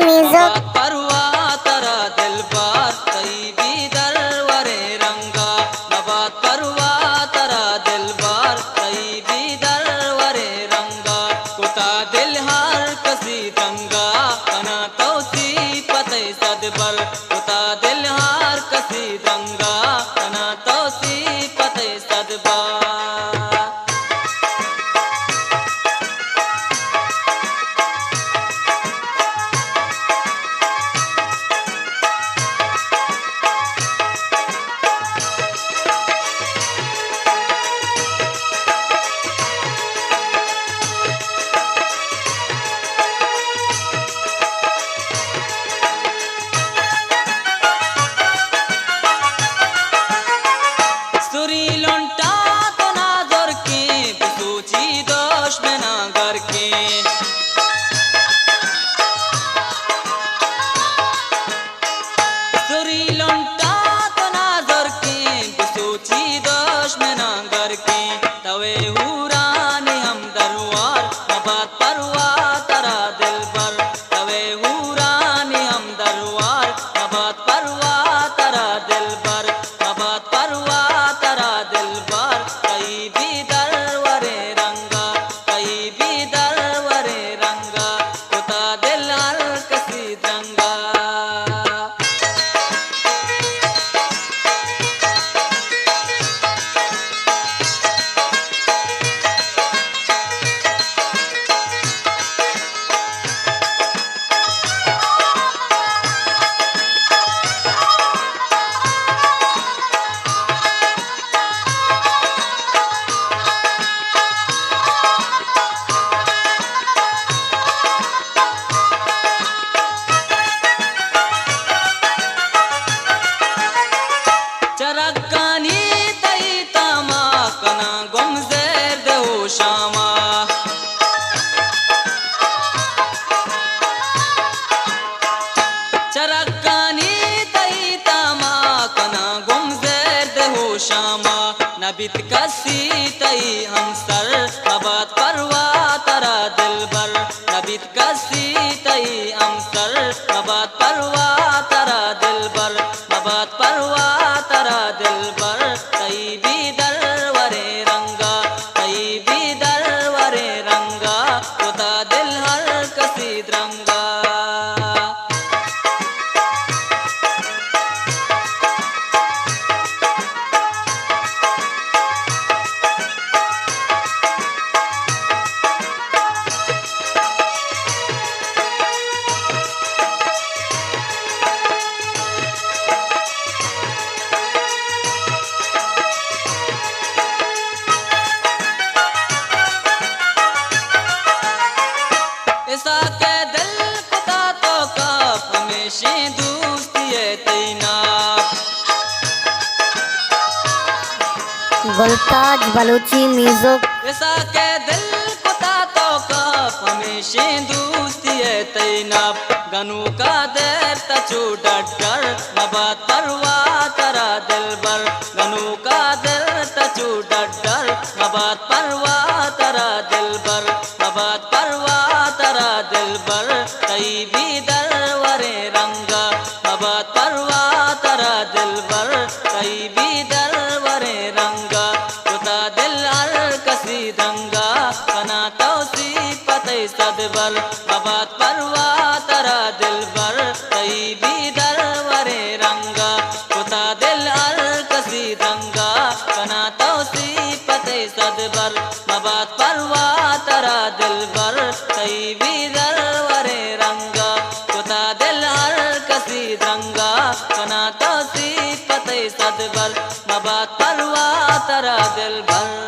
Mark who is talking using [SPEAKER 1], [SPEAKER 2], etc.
[SPEAKER 1] Music.
[SPEAKER 2] परवा तरा दिल पर तईबी दरवरे रंगा नबात परवा तरा दिल पर तईबी दरवरे रंगा कुता दिल हर कसी रंगा कना तोसी पते सदबर कुता दिल हर कसी रंगा कना तोसी पते सदबर नबित कसी तई हमसर नबात परवा तरा दिलबर नबित कसी तई हमसर नबात परवा तरा दिलबर नबात परवा तरा दिलबर तई भी दरवरे रंगा तई भी दरवरे रंगा खुदा दिल हर कसी रंगा
[SPEAKER 1] गुलताज बलूची म्यूजिक।
[SPEAKER 2] ऐसा के दिल कुता तो कप हमेशा दोस्ती है तैनाब गनु का देर तचू डर नबात परवा तरा दिलबर गनु का दिल तचू डर नबात परवा तरा दिलबर नबात परवा तरा दिलबर तई भी दरवरे रंगा नबात परवा तरा दिलबर तई भी दरवरे रंगा दंगा कना तोसी पते सदबर नबात परवा तरा दिलबर तई भी दरवरे रंगा कुता दिल अर कसी दंगा कना तोसी पते सदबर नबात परवा तरा दिलबर तई भी दरवरे रंगा कुता दिल अर कसी दंगा कना तोसी पते सदबर नबात परवा तरा दिलबर।